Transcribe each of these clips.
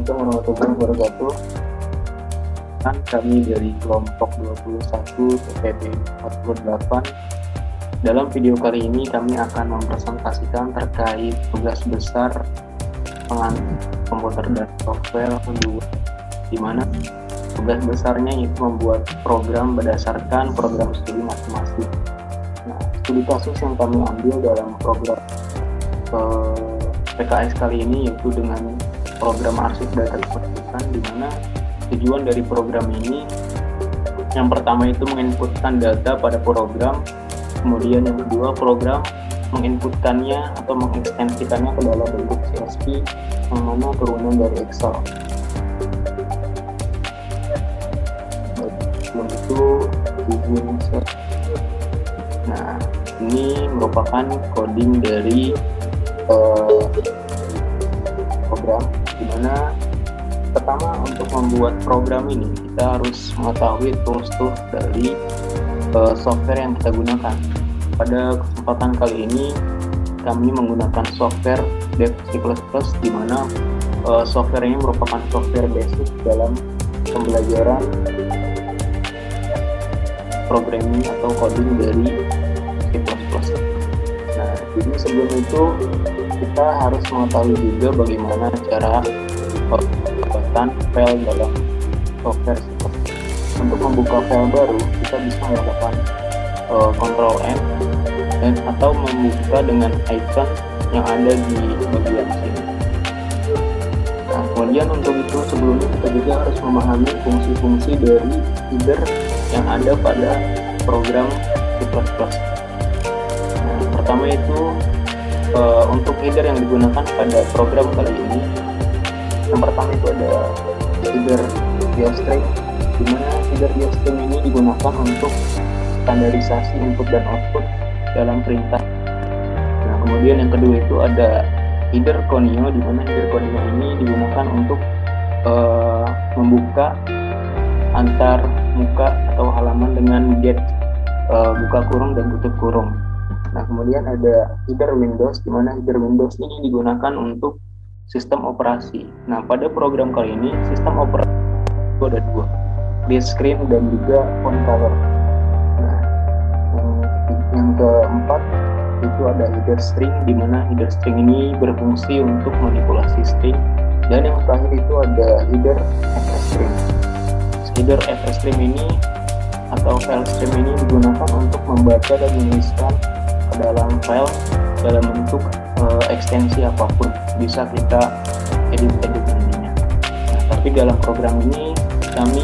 Assalamualaikum warahmatullahi wabarakatuh. Kami dari kelompok 21 PPB 48. Dalam video kali ini kami akan mempresentasikan terkait tugas besar pengantar komputer dan software kedua, di mana tugas besarnya itu membuat program berdasarkan program studi masing-masing. Nah, studi kasus yang kami ambil dalam program PKS kali ini yaitu dengan program arsip data kependudukan, di mana tujuan dari program ini yang pertama itu menginputkan data pada program, kemudian yang kedua program menginputkannya atau mengekstensikannya ke dalam bentuk CSV yang mana turunan dari Excel. Sebelum itu izin share. Nah, ini merupakan coding dari program, dimana pertama untuk membuat program ini kita harus mengetahui tools dari software yang kita gunakan. Pada kesempatan kali ini kami menggunakan software Dev C++, di mana software ini merupakan software basic dalam pembelajaran programming atau coding dari C++. Nah, jadi sebelum itu kita harus mengetahui juga bagaimana cara pembuatan file dalam software C++. Untuk membuka file baru, kita bisa melakukan Ctrl N dan atau membuka dengan icon yang ada di bagian sini. Nah, kemudian untuk itu sebelumnya kita juga harus memahami fungsi-fungsi dari header yang ada pada program C++. Nah, pertama itu untuk header yang digunakan pada program kali ini, yang pertama itu ada header diastring, di mana header diastring ini digunakan untuk standarisasi input dan output dalam perintah. Nah, kemudian yang kedua itu ada header conio, di mana header conio ini digunakan untuk membuka antar muka atau halaman dengan get buka kurung dan tutup kurung. Nah, kemudian ada header Windows, di mana header Windows ini digunakan untuk sistem operasi. Nah, pada program kali ini sistem operasi itu ada dua, base screen dan juga font color. Nah, yang keempat itu ada header string, di mana header string ini berfungsi untuk manipulasi string, dan yang terakhir itu ada header fstream. Header fstream ini atau file stream ini digunakan untuk membaca dan menuliskan ke dalam file dalam bentuk ekstensi apapun, bisa kita edit nantinya. Nah, tapi dalam program ini kami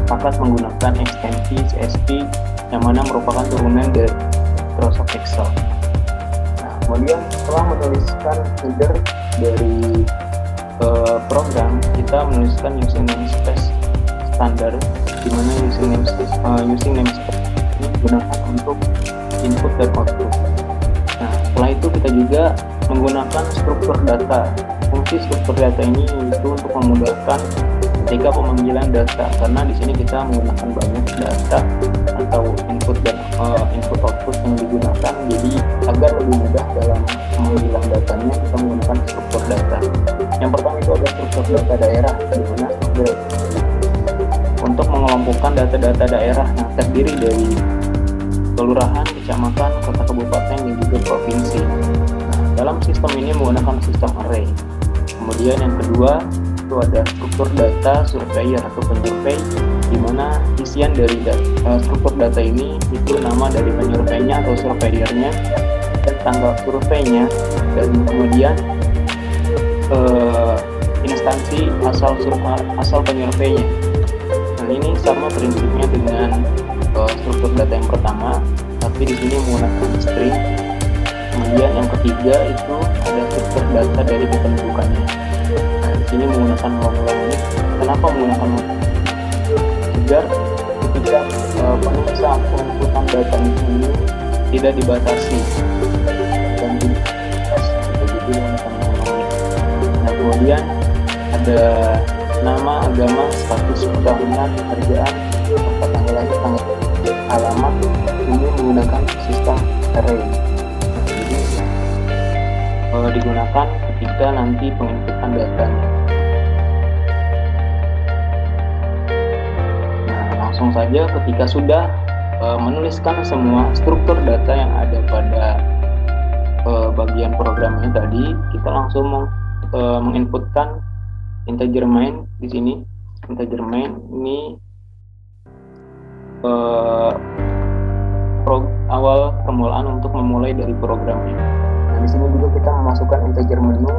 sepakat menggunakan ekstensi CSV yang mana merupakan turunan dari Microsoft Excel. Nah, kemudian setelah menuliskan header dari program, kita menuliskan using namespace standar, di mana using namespace ini digunakan untuk input dan output. Nah, setelah itu kita juga menggunakan struktur data. Fungsi struktur data ini itu untuk memudahkan ketika pemanggilan data, karena di sini kita menggunakan banyak data atau input dan input output yang digunakan, jadi agar lebih mudah dalam pemanggilan datanya kita menggunakan struktur data. Yang pertama itu ada struktur data daerah, di mana untuk mengelompokkan data-data daerah yang terdiri dari kelurahan, kecamatan, kota, kabupaten, dan juga provinsi. Nah, dalam sistem ini menggunakan sistem array. Kemudian yang kedua itu ada struktur data surveyor atau pensurvey, di mana isian dari struktur data ini itu nama dari penyurveinya atau surveyornya dan tanggal surveinya, dan kemudian instansi asal penyurveinya. Nah, ini sama prinsipnya dengan struktur data yang pertama, tapi di sini menggunakan string. Kemudian yang ketiga itu ada struktur data dari kependudukannya. Nah, di sini menggunakan long list. Kenapa menggunakan long list? Agar ketika pengusaha penginputan data ini tidak dibatasi dan dibatasi, jadi menggunakan long list. Nah, kemudian ada nama, agama, status perkawinan, pekerjaan, tempat tanggal lahir, tanggal alamat, ini menggunakan sistem array. Jadi digunakan ketika nanti penginputan datanya. langsung saja ketika sudah menuliskan semua struktur data yang ada pada bagian programnya tadi, kita langsung menginputkan integer main di sini. Integer main ini awal permulaan untuk memulai dari programnya. Nah, di sini juga kita memasukkan integer menu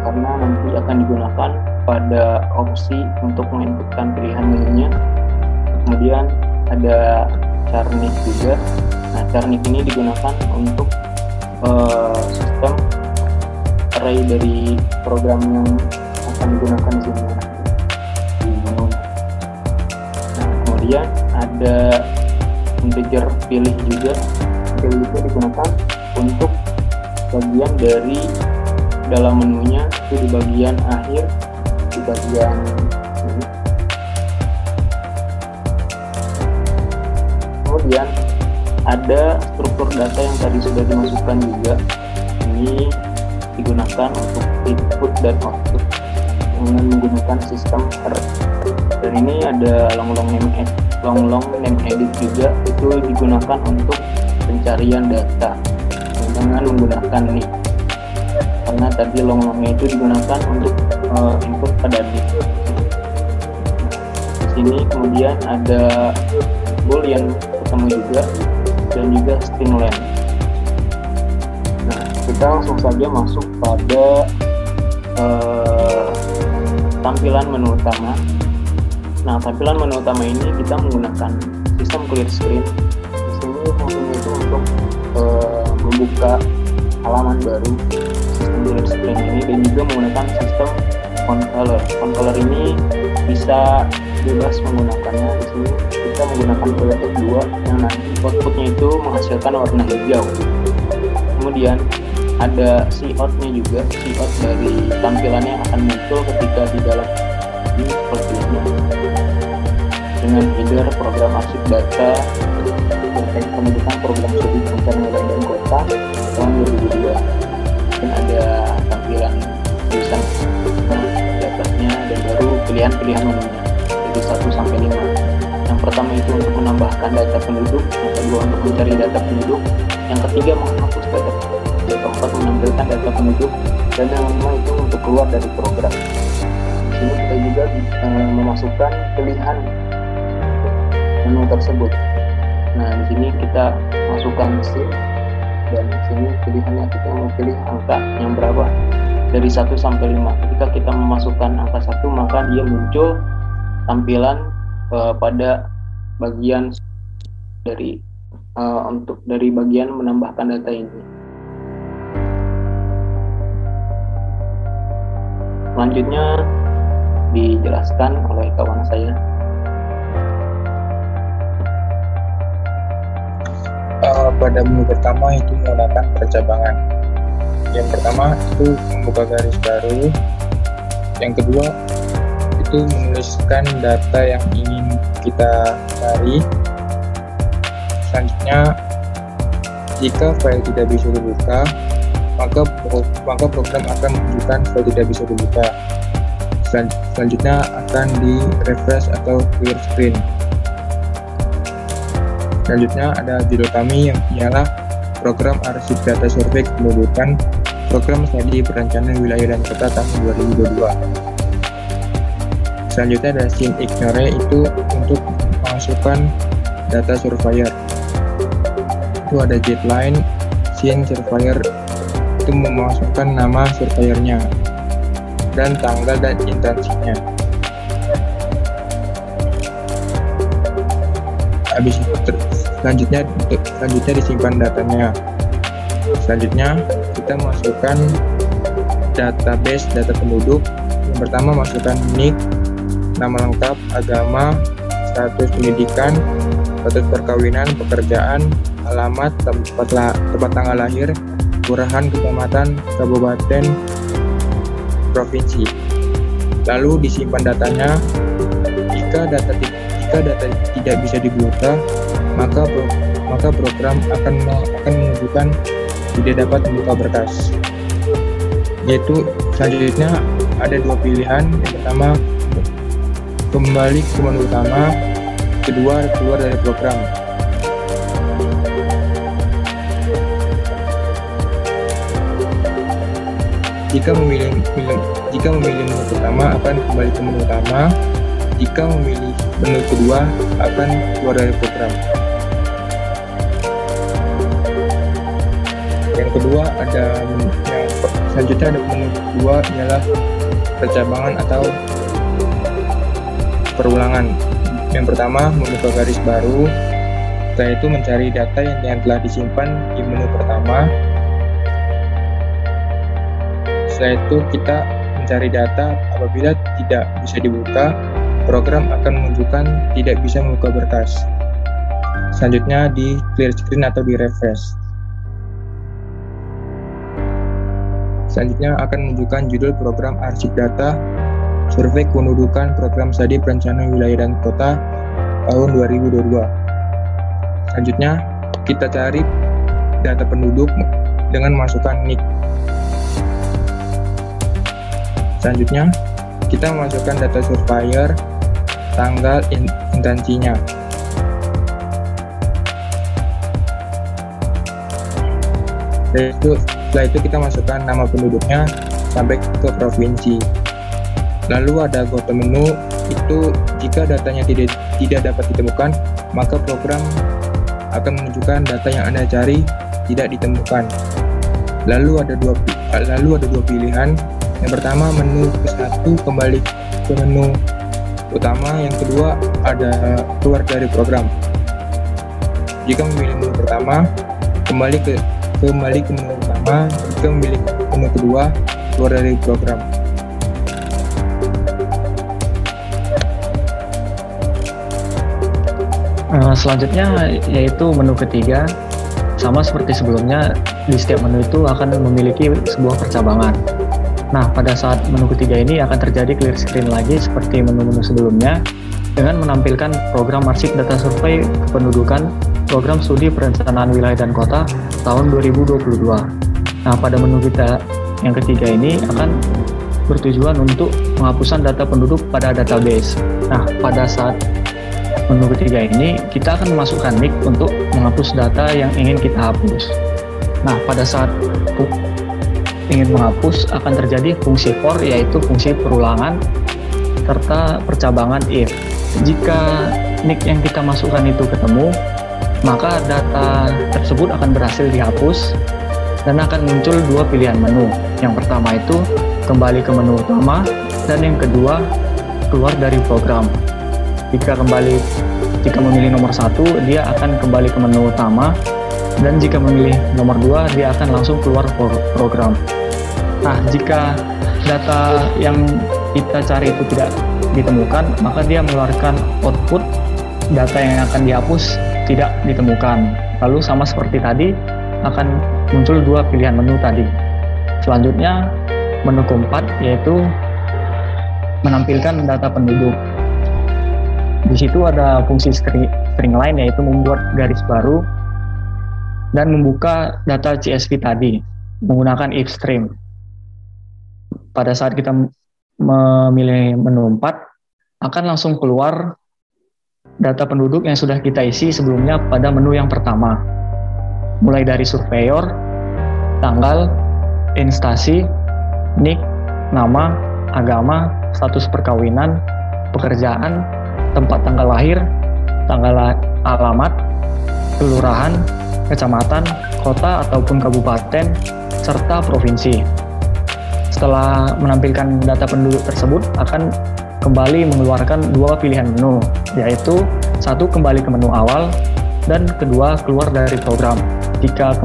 karena nanti akan digunakan pada opsi untuk menginputkan pilihan menunya. Kemudian ada charnik juga. Nah, charnik ini digunakan untuk sistem array dari program yang akan digunakan di sini. Nah, kemudian ada integer pilih juga. Pilih itu digunakan untuk bagian dari dalam menunya, itu di bagian akhir, di bagian ini. Kemudian ada struktur data yang tadi sudah dimasukkan juga. Ini digunakan untuk input dan output dengan menggunakan sistem array. Dan ini ada long long name edit juga, itu digunakan untuk pencarian data dengan menggunakan nick. Karena tadi long longnya itu digunakan untuk input pada nick. Di sini kemudian ada boolean ketemu juga, dan juga string length. Nah, kita langsung saja masuk pada tampilan menu utama. Nah, tampilan menu utama ini kita menggunakan sistem clear screen. Di sini fungsinya itu untuk membuka halaman baru, sistem clear screen ini, dan juga menggunakan sistem font color. Font color ini bisa bebas menggunakannya. Di sini kita menggunakan Photoshop 2 yang nanti outputnya itu menghasilkan warna hijau. Kemudian ada cout-nya juga. Cout dari tampilannya akan muncul ketika di dalam ini seperti ini, dengan header program arsip data terkait pendidikan program studi perencanaan wilayah dan kota tahun 2002. Dan ada tampilan tulisan di atasnya, dan baru pilihan-pilihan menunya dari 1 sampai 5. Yang pertama itu untuk menambahkan data penduduk, yang kedua untuk mencari data penduduk, yang ketiga menghapus data, yang keempat menampilkan data penduduk, dan yang kelima itu untuk keluar dari program. Di sini kita juga memasukkan pilihan menu tersebut. Nah, di sini kita masukkan mesin, dan di sini pilihannya kita mau pilih angka yang berapa dari 1 sampai 5. Ketika kita memasukkan angka 1, maka dia muncul tampilan pada bagian dari untuk dari bagian menambahkan data ini. Selanjutnya dijelaskan oleh kawan saya. Pada menu pertama itu menggunakan percabangan. Yang pertama itu membuka garis baru. Yang kedua itu menuliskan data yang ingin kita cari. Selanjutnya, jika file tidak bisa dibuka, maka program akan menunjukkan file tidak bisa dibuka. Selanjutnya akan di refresh atau clear screen. Selanjutnya ada judul kami yang ialah program arsip data survei kependudukan program studi perencanaan wilayah dan kota tahun 2022. Selanjutnya ada scene ignore, itu untuk memasukkan data surveyor. Itu ada deadline, scene surveyor itu memasukkan nama surveyornya dan tanggal dan instansinya. Habis itu selanjutnya disimpan datanya. Selanjutnya kita masukkan database data penduduk. Yang pertama masukkan nick, nama lengkap, agama, status pendidikan, status perkawinan, pekerjaan, alamat, tempat tanggal lahir, kelurahan, kecamatan, kabupaten, provinsi. Lalu disimpan datanya. Jika data tidak bisa dibuka, maka program akan menunjukkan tidak dapat membuka berkas. Yaitu selanjutnya ada 2 pilihan. Yang pertama, kembali ke menu utama. kedua keluar dari program. Jika memilih menu pertama akan kembali ke menu utama. Jika memilih menu kedua akan keluar dari program. Yang kedua selanjutnya ada menu kedua ialah percabangan atau perulangan. Yang pertama membuka garis baru, setelah itu mencari data yang telah disimpan di menu pertama. Setelah itu kita mencari data, apabila tidak bisa dibuka, program akan menunjukkan tidak bisa membuka berkas. Selanjutnya di clear screen atau di refresh. Selanjutnya akan menunjukkan judul program arsip data survei kependudukan program studi perencanaan wilayah dan kota tahun 2022. Selanjutnya kita cari data penduduk dengan masukkan NIK. Selanjutnya, kita memasukkan data surveyor, tanggal instansinya. Setelah itu kita masukkan nama penduduknya sampai ke provinsi. Lalu ada go to menu, itu jika datanya tidak dapat ditemukan, maka program akan menunjukkan data yang Anda cari tidak ditemukan. Lalu ada dua pilihan. Yang pertama, menu ke-1 kembali ke menu utama, yang kedua ada keluar dari program. Jika memilih menu pertama, kembali ke menu utama. Jika memilih menu kedua, keluar dari program. Selanjutnya yaitu menu ketiga. Sama seperti sebelumnya, di setiap menu itu akan memiliki sebuah percabangan. Nah, pada saat menu ketiga ini akan terjadi clear screen lagi seperti menu-menu sebelumnya dengan menampilkan program arsip data survei kependudukan program studi perencanaan wilayah dan kota tahun 2022. Nah, pada menu kita yang ketiga ini akan bertujuan untuk penghapusan data penduduk pada database. Nah, pada saat menu ketiga ini kita akan memasukkan NIK untuk menghapus data yang ingin kita hapus. Nah, pada saat ingin menghapus akan terjadi fungsi for, yaitu fungsi perulangan serta percabangan if. Jika NIK yang kita masukkan itu ketemu, maka data tersebut akan berhasil dihapus dan akan muncul dua pilihan menu. Yang pertama itu kembali ke menu utama, dan yang kedua keluar dari program. Jika memilih nomor 1, dia akan kembali ke menu utama, dan jika memilih nomor 2, dia akan langsung keluar program. Nah, jika data yang kita cari itu tidak ditemukan, maka dia mengeluarkan output data yang akan dihapus tidak ditemukan. Lalu sama seperti tadi, akan muncul dua pilihan menu tadi. Selanjutnya, menu keempat yaitu menampilkan data penduduk. Di situ ada fungsi string line, yaitu membuat garis baru dan membuka data CSV tadi menggunakan if stream. Pada saat kita memilih menu 4, akan langsung keluar data penduduk yang sudah kita isi sebelumnya pada menu yang pertama. Mulai dari surveyor, tanggal, instansi, NIK, nama, agama, status perkawinan, pekerjaan, tempat tanggal lahir, tanggal alamat, kelurahan, kecamatan, kota ataupun kabupaten, serta provinsi. Setelah menampilkan data penduduk tersebut, akan kembali mengeluarkan dua pilihan menu, yaitu satu kembali ke menu awal, dan kedua keluar dari program. Jika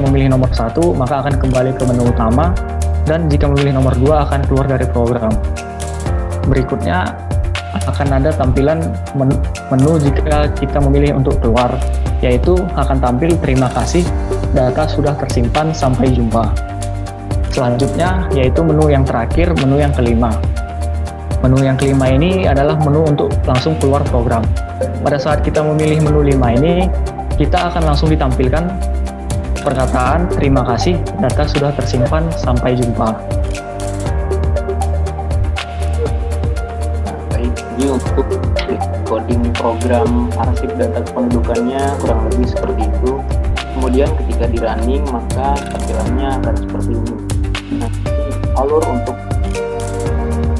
memilih nomor 1, maka akan kembali ke menu utama, dan jika memilih nomor 2 akan keluar dari program. Berikutnya akan ada tampilan menu jika kita memilih untuk keluar, yaitu akan tampil terima kasih, data sudah tersimpan, sampai jumpa. Selanjutnya yaitu menu yang terakhir, menu yang kelima. Menu yang kelima ini adalah menu untuk langsung keluar program. Pada saat kita memilih menu 5 ini, kita akan langsung ditampilkan perkataan terima kasih, data sudah tersimpan, sampai jumpa. Baik, Jadi untuk coding program arsip data kependudukannya kurang lebih seperti itu. Kemudian ketika di running maka tampilannya akan seperti ini. Nah, alur untuk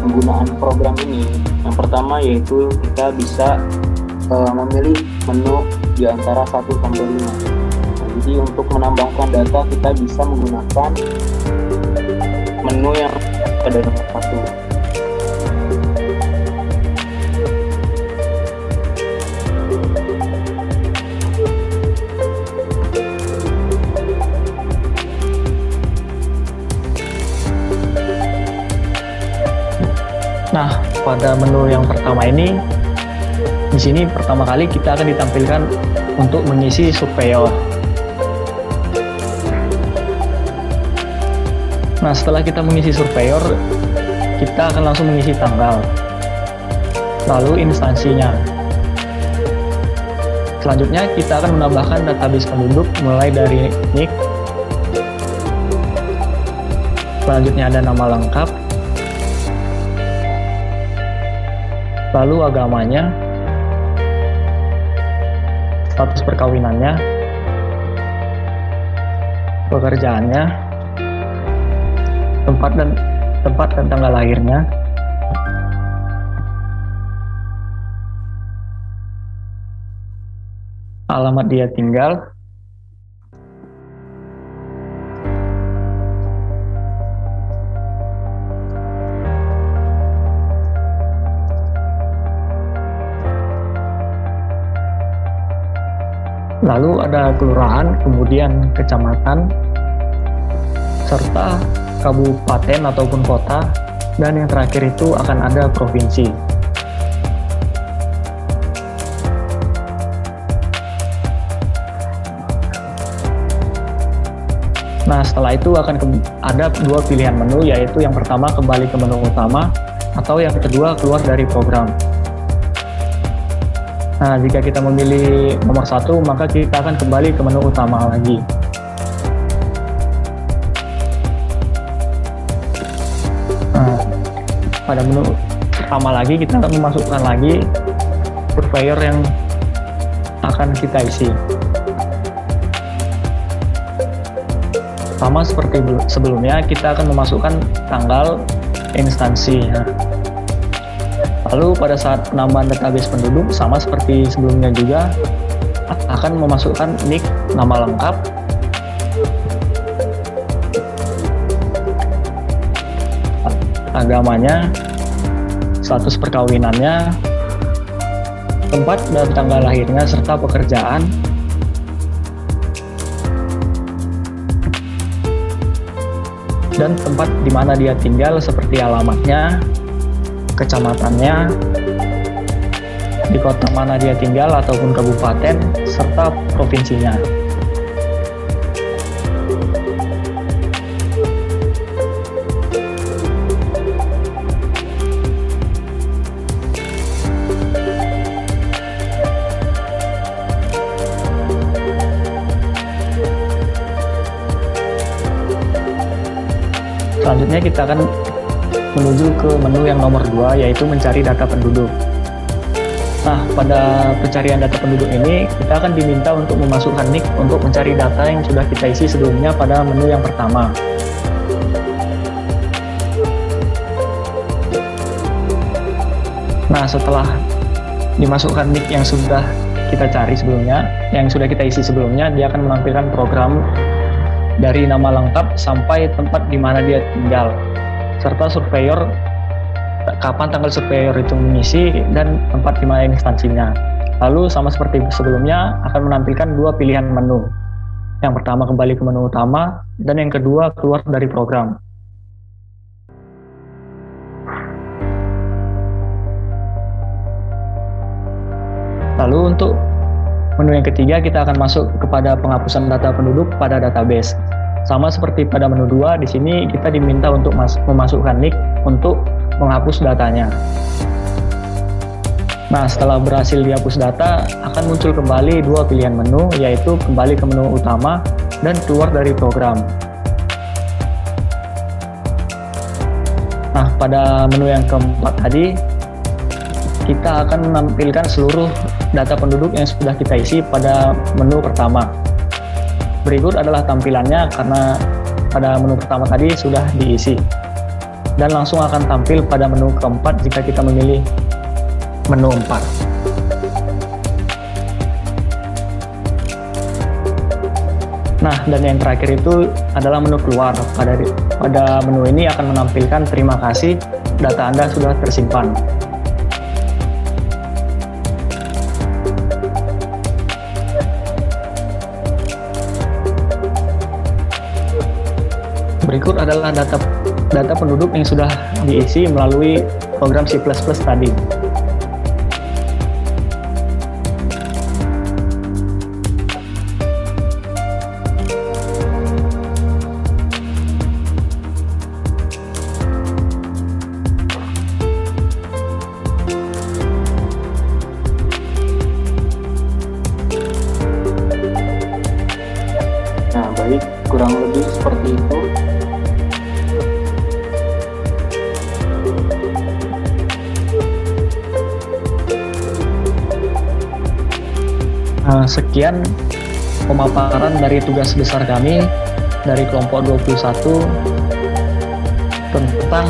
penggunaan program ini, yang pertama yaitu kita bisa memilih menu di antara 1 sampai 5. Nah, jadi untuk menambahkan data kita bisa menggunakan menu yang pada nomor 1. Nah, pada menu yang pertama ini, di sini pertama kali kita akan ditampilkan untuk mengisi surveyor. Nah, setelah kita mengisi surveyor, kita akan langsung mengisi tanggal, lalu instansinya. Selanjutnya, kita akan menambahkan database penduduk mulai dari NIK. Selanjutnya ada nama lengkap, lalu agamanya, status perkawinannya, pekerjaannya, tempat dan tanggal lahirnya, alamat dia tinggal, lalu ada kelurahan, kemudian kecamatan, serta kabupaten ataupun kota, dan yang terakhir itu akan ada provinsi. Nah, setelah itu akan ada 2 pilihan menu, yaitu yang pertama kembali ke menu utama, atau yang kedua keluar dari program. Nah, jika kita memilih nomor 1, maka kita akan kembali ke menu utama lagi. Nah, pada menu pertama lagi kita akan memasukkan lagi surveyor yang akan kita isi. Sama seperti sebelumnya, kita akan memasukkan tanggal instansi. Lalu pada saat penambahan database penduduk, sama seperti sebelumnya juga, akan memasukkan NIK, nama lengkap, agamanya, status perkawinannya, tempat dan tanggal lahirnya, serta pekerjaan, dan tempat di mana dia tinggal seperti alamatnya, kecamatannya, di kota mana dia tinggal ataupun kabupaten, serta provinsinya. Selanjutnya kita akan menuju ke menu yang nomor 2, yaitu mencari data penduduk. Nah, pada pencarian data penduduk ini, kita akan diminta untuk memasukkan NIK untuk mencari data yang sudah kita isi sebelumnya pada menu yang pertama. Nah, setelah dimasukkan NIK yang sudah kita cari sebelumnya, yang sudah kita isi sebelumnya, dia akan menampilkan program dari nama lengkap sampai tempat di mana dia tinggal, serta surveyor, kapan tanggal surveyor itu mengisi, dan tempat di mana instansinya. Lalu sama seperti sebelumnya akan menampilkan 2 pilihan menu. Yang pertama kembali ke menu utama, dan yang kedua keluar dari program. Lalu untuk menu yang ketiga, kita akan masuk kepada penghapusan data penduduk pada database. Sama seperti pada menu 2, di sini kita diminta untuk memasukkan NIK untuk menghapus datanya. Nah, setelah berhasil dihapus data, akan muncul kembali 2 pilihan menu, yaitu kembali ke menu utama dan keluar dari program. Nah, pada menu yang keempat tadi, kita akan menampilkan seluruh data penduduk yang sudah kita isi pada menu pertama. Berikut adalah tampilannya karena pada menu pertama tadi sudah diisi. Dan langsung akan tampil pada menu keempat jika kita memilih menu 4. Nah, dan yang terakhir itu adalah menu keluar. Pada menu ini akan menampilkan terima kasih, data Anda sudah tersimpan. Berikut adalah data penduduk yang sudah diisi melalui program C++ tadi. Nah, baik, kurang lebih seperti itu. Sekian pemaparan dari tugas besar kami dari kelompok 21 tentang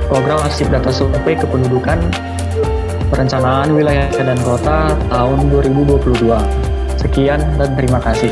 program arsip data survei kependudukan perencanaan wilayah dan kota tahun 2022. Sekian dan terima kasih.